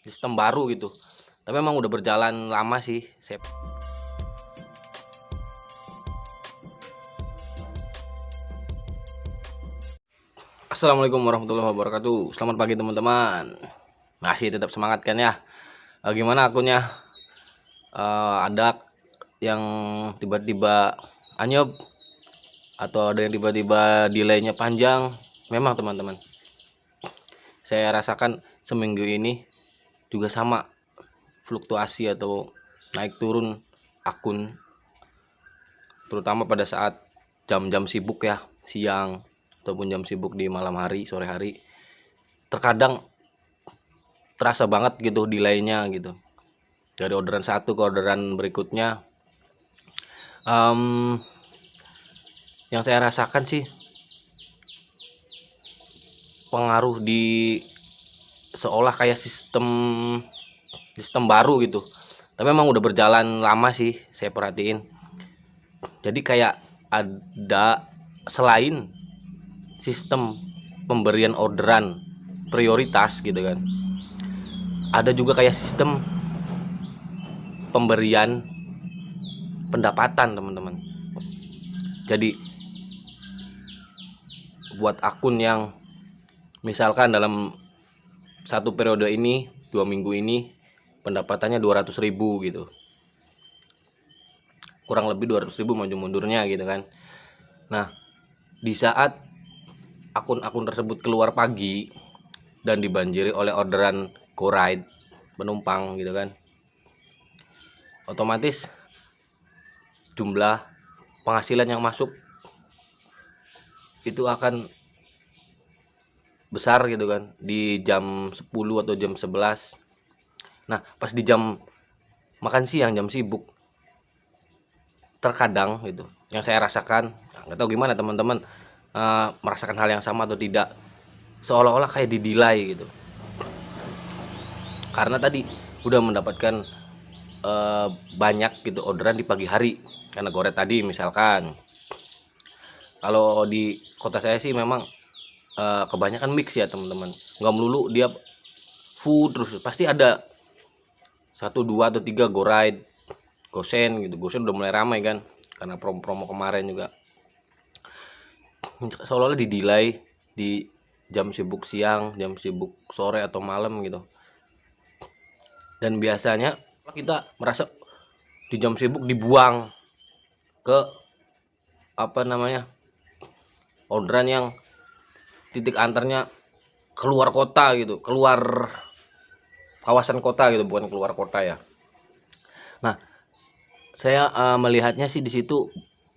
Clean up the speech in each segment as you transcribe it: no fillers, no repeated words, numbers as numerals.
sistem baru gitu. Tapi memang udah berjalan lama sih. Assalamualaikum warahmatullahi wabarakatuh. Selamat pagi teman-teman. Masih tetap semangat kan ya? Gimana akunnya? Ada yang tiba-tiba anyep atau ada yang tiba-tiba delaynya panjang. Memang teman-teman, saya rasakan seminggu ini juga sama, fluktuasi atau naik turun akun, terutama pada saat jam-jam sibuk ya, siang ataupun jam sibuk di malam hari, sore hari. Terkadang terasa banget gitu delaynya gitu, dari orderan satu ke orderan berikutnya. Yang saya rasakan sih pengaruh di seolah kayak sistem baru gitu. Tapi memang udah berjalan lama sih, saya perhatiin. Jadi kayak ada, selain sistem pemberian orderan prioritas gitu kan, ada juga kayak sistem pemberian pendapatan teman-teman. Jadi buat akun yang misalkan dalam satu periode ini, 2 minggu ini pendapatannya 200.000 gitu, kurang lebih 200.000 maju mundurnya gitu kan. Nah, di saat akun-akun tersebut keluar pagi dan dibanjiri oleh orderan go-ride penumpang gitu kan, otomatis jumlah penghasilan yang masuk itu akan besar gitu kan di jam 10 atau jam 11. Nah, pas di jam makan siang, jam sibuk, terkadang gitu yang saya rasakan, nggak tahu gimana teman-teman merasakan hal yang sama atau tidak, seolah-olah kayak didilai gitu, karena tadi udah mendapatkan banyak gitu orderan di pagi hari karena goret tadi misalkan. Kalau di kota saya sih memang kebanyakan mix ya teman-teman, nggak melulu dia food terus, pasti ada 1, 2 atau 3 go ride, gosen gitu. Gosen udah mulai ramai kan karena promo-promo kemarin juga. Seolah-olah di-delay di jam sibuk siang, jam sibuk sore atau malam gitu. Dan biasanya kita merasa di jam sibuk dibuang ke orderan yang titik antarnya keluar kota gitu, keluar kawasan kota gitu, bukan keluar kota ya. Nah, saya melihatnya sih di situ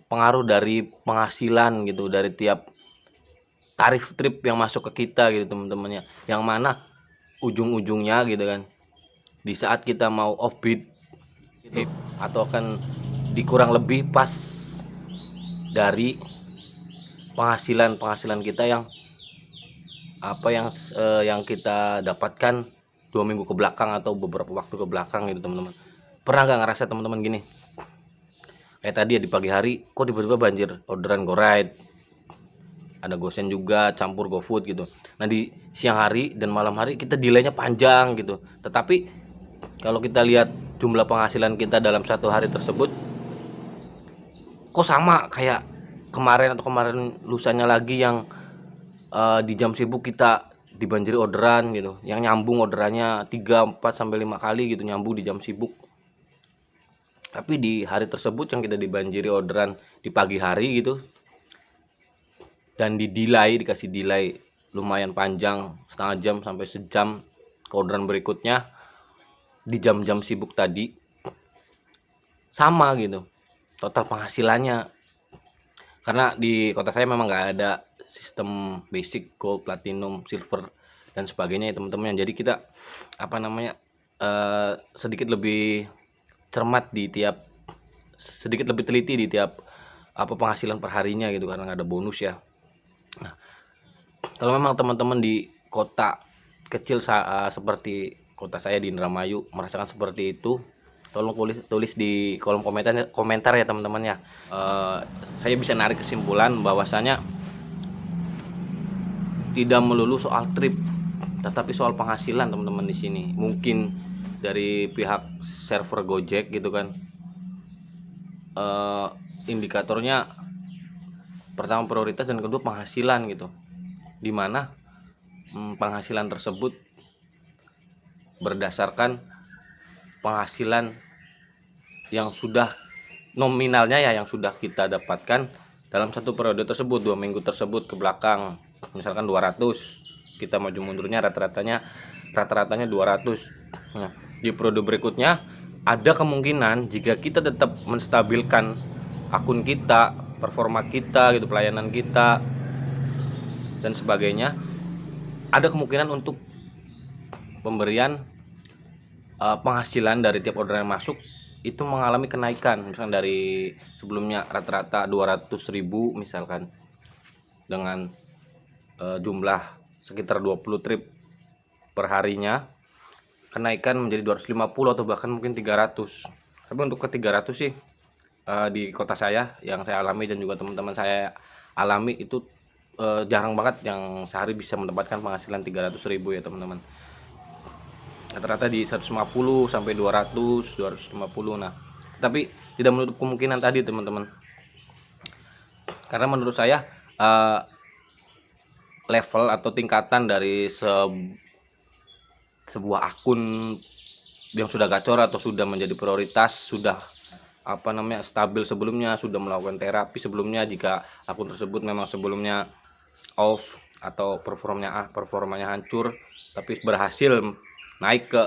pengaruh dari penghasilan gitu, dari tiap tarif trip yang masuk ke kita gitu teman-temannya, yang mana ujung-ujungnya gitu kan, di saat kita mau offbeat gitu, atau akan dikurang lebih pas dari penghasilan kita yang yang kita dapatkan 2 minggu ke belakang atau beberapa waktu ke belakang gitu teman-teman. Pernah nggak ngerasa teman-teman gini, kayak tadi ya, di pagi hari kok tiba-tiba banjir orderan go ride, ada gosen juga campur GoFood gitu. Nah, di siang hari dan malam hari kita delaynya panjang gitu, tetapi kalau kita lihat jumlah penghasilan kita dalam satu hari tersebut kok sama kayak kemarin atau kemarin lusanya lagi, yang di jam sibuk kita dibanjiri orderan gitu, yang nyambung orderannya 3, 4 sampai 5 kali gitu, nyambung di jam sibuk. Tapi di hari tersebut yang kita dibanjiri orderan di pagi hari gitu, dan dikasih delay lumayan panjang, setengah jam sampai sejam ke orderan berikutnya di jam-jam sibuk tadi, sama gitu total penghasilannya. Karena di kota saya memang nggak ada sistem basic, gold, platinum, silver dan sebagainya ya teman-teman. Jadi kita sedikit lebih cermat di tiap, sedikit lebih teliti di tiap penghasilan perharinya gitu, karena nggak ada bonus ya. Nah, kalau memang teman-teman di kota kecil seperti kota saya di Indramayu merasakan seperti itu, tolong tulis di kolom komentar ya teman-teman ya. Saya bisa narik kesimpulan bahwasanya tidak melulu soal trip, tetapi soal penghasilan teman-teman di sini mungkin dari pihak server Gojek gitu kan, indikatornya pertama prioritas dan kedua penghasilan gitu, dimana penghasilan tersebut berdasarkan penghasilan yang sudah nominalnya ya, yang sudah kita dapatkan dalam satu periode tersebut, 2 minggu tersebut ke belakang. Misalkan 200, kita maju mundurnya rata-ratanya 200. Nah, di periode berikutnya ada kemungkinan jika kita tetap menstabilkan akun kita, performa kita gitu, pelayanan kita dan sebagainya, ada kemungkinan untuk pemberian penghasilan dari tiap orderan yang masuk itu mengalami kenaikan. Misalkan dari sebelumnya rata-rata 200.000 misalkan, dengan jumlah sekitar 20 trip per harinya, kenaikan menjadi 250 atau bahkan mungkin 300. Tapi untuk ke 300 sih di kota saya yang saya alami dan juga teman-teman saya alami itu jarang banget yang sehari bisa mendapatkan penghasilan 300.000 ya teman-teman. Rata-rata di 150 sampai 250. Nah, tapi tidak menutup kemungkinan tadi teman-teman, karena menurut saya level atau tingkatan dari sebuah akun yang sudah gacor atau sudah menjadi prioritas, sudah stabil sebelumnya, sudah melakukan terapi sebelumnya, jika akun tersebut memang sebelumnya off atau performanya hancur, tapi berhasil naik ke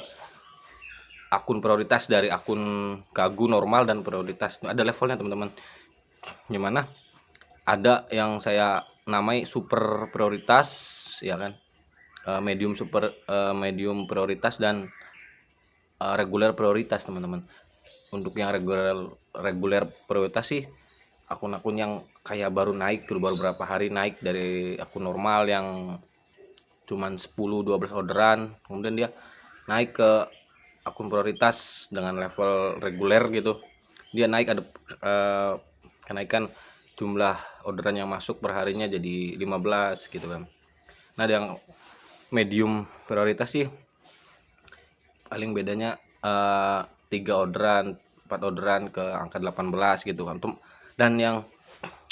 akun prioritas dari akun gagu normal dan prioritas, ada levelnya teman-teman. Gimana? Ada yang saya namai super prioritas ya kan, medium prioritas dan reguler prioritas teman-teman. Untuk yang reguler prioritas sih akun-akun yang kayak baru naik, baru berapa hari naik dari akun normal yang cuman 10-12 orderan, kemudian dia naik ke akun prioritas dengan level reguler gitu, dia naik, ada kenaikan jumlah orderan yang masuk perharinya jadi 15 gitu kan. Nah, yang medium prioritas sih paling bedanya 3 orderan 4 orderan ke angka 18 gitu kan. Dan yang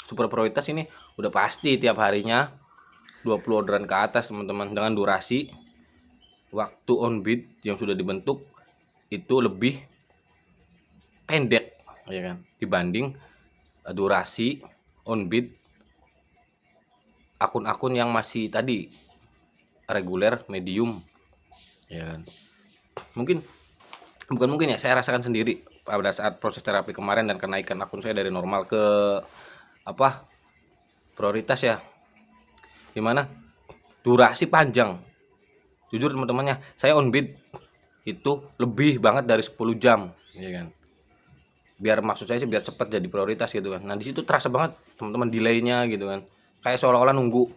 super prioritas ini udah pasti tiap harinya 20 orderan ke atas teman-teman, dengan durasi waktu on bid yang sudah dibentuk itu lebih pendek ya kan, dibanding durasi on bid akun-akun yang masih tadi reguler medium ya kan. Bukan mungkin ya, saya rasakan sendiri pada saat proses terapi kemarin dan kenaikan akun saya dari normal ke prioritas ya, dimana durasi panjang. Jujur teman-temannya, saya on bid itu lebih banget dari 10 jam ya kan, biar maksud saya sih biar cepat jadi prioritas gitu kan. Nah, di situ terasa banget teman-teman delaynya gitu kan, kayak seolah-olah nunggu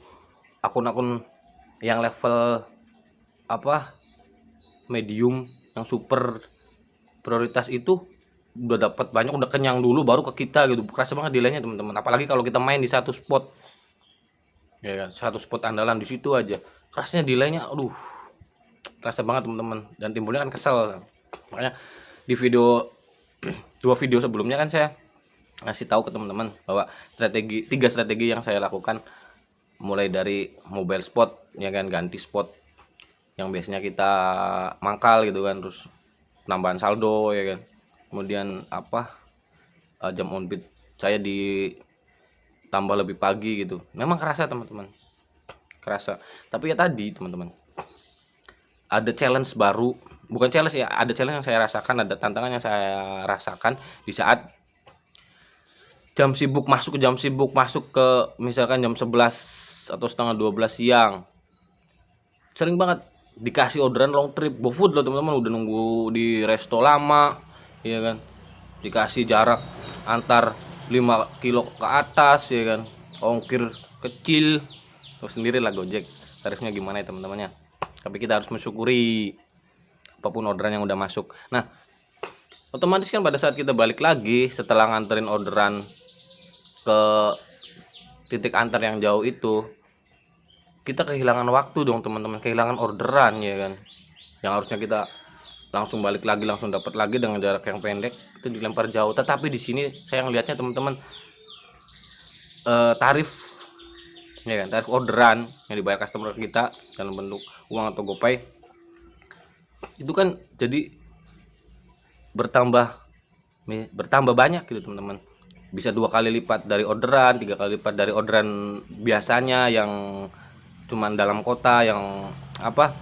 akun-akun yang level medium yang super prioritas itu udah dapat banyak, udah kenyang dulu baru ke kita gitu. Kerasa banget delaynya teman-teman, apalagi kalau kita main di satu spot ya kan, satu spot andalan di situ aja kerasnya delaynya, aduh terasa banget teman-teman, dan timbulnya kan kesel. Makanya di dua video sebelumnya kan saya ngasih tahu ke teman-teman bahwa tiga strategi yang saya lakukan, mulai dari mobile spot ya kan, ganti spot yang biasanya kita mangkal gitu kan, terus penambahan saldo ya kan, kemudian jam on bid saya ditambah lebih pagi gitu. Memang kerasa teman-teman, kerasa. Tapi ya tadi teman-teman, ada challenge baru, bukan challenge ya, ada challenge yang saya rasakan, ada tantangan yang saya rasakan di saat jam sibuk masuk ke misalkan jam 11 atau setengah 12 siang. Sering banget dikasih orderan long trip GoFood loh teman-teman, udah nunggu di resto lama ya kan, dikasih jarak antar 5 kilo ke atas ya kan, ongkir kecil. Tahu sendiri lah Gojek tarifnya gimana ya teman-temannya. Tapi kita harus mensyukuri apapun orderan yang udah masuk. Nah, otomatis kan pada saat kita balik lagi setelah nganterin orderan ke titik antar yang jauh itu, kita kehilangan waktu dong teman-teman, kehilangan orderan ya kan, yang harusnya kita langsung balik lagi, langsung dapat lagi dengan jarak yang pendek, itu dilempar jauh. Tetapi di sini saya ngelihatnya teman-teman, tarif ya kan, tarif orderan yang dibayar customer kita dalam bentuk uang atau GoPay itu kan jadi bertambah banyak gitu teman-teman, bisa 2 kali lipat dari orderan, 3 kali lipat dari orderan biasanya yang cuman dalam kota, yang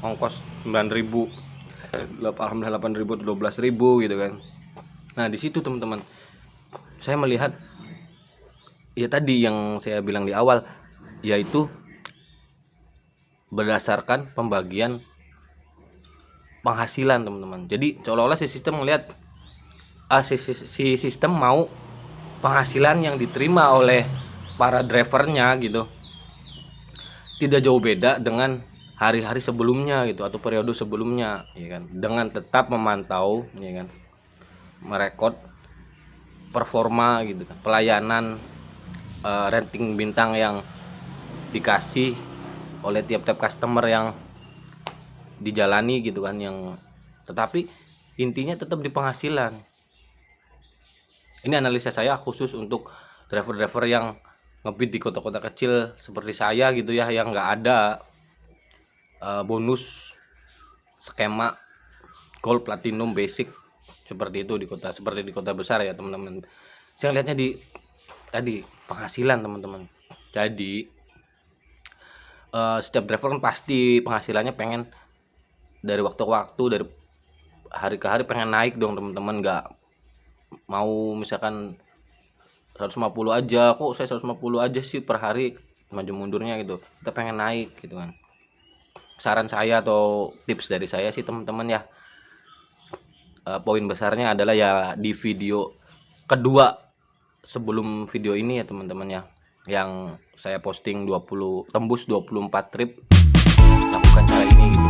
ongkos 9.000, alhamdulillah 8.000 atau 12.000 gitu kan. Nah di situ teman-teman saya melihat ya tadi yang saya bilang di awal, yaitu berdasarkan pembagian penghasilan teman-teman. Jadi seolah-olah si sistem melihat si sistem mau penghasilan yang diterima oleh para drivernya gitu tidak jauh beda dengan hari-hari sebelumnya gitu, atau periode sebelumnya ya kan, dengan tetap memantau ya kan, merekod performa gitu kan, pelayanan, rating bintang yang dikasih oleh tiap-tiap customer yang dijalani gitu kan, yang tetapi intinya tetap di penghasilan. Ini analisa saya khusus untuk driver-driver yang ngebid di kota-kota kecil seperti saya gitu ya, yang nggak ada bonus skema gold, platinum, basic seperti itu di kota, seperti di kota besar ya teman-teman. Saya lihatnya di tadi penghasilan teman-teman. Jadi setiap driver kan pasti penghasilannya pengen dari waktu ke waktu, dari hari ke hari pengen naik dong teman-teman, nggak mau misalkan 150 aja, kok saya 150 aja sih per hari, maju mundurnya gitu. Kita pengen naik gitu kan. Saran saya atau tips dari saya sih teman-teman ya, poin besarnya adalah ya di video kedua sebelum video ini ya teman-teman ya, yang saya posting 20 tembus 24 trip, lakukan cara ini gitu.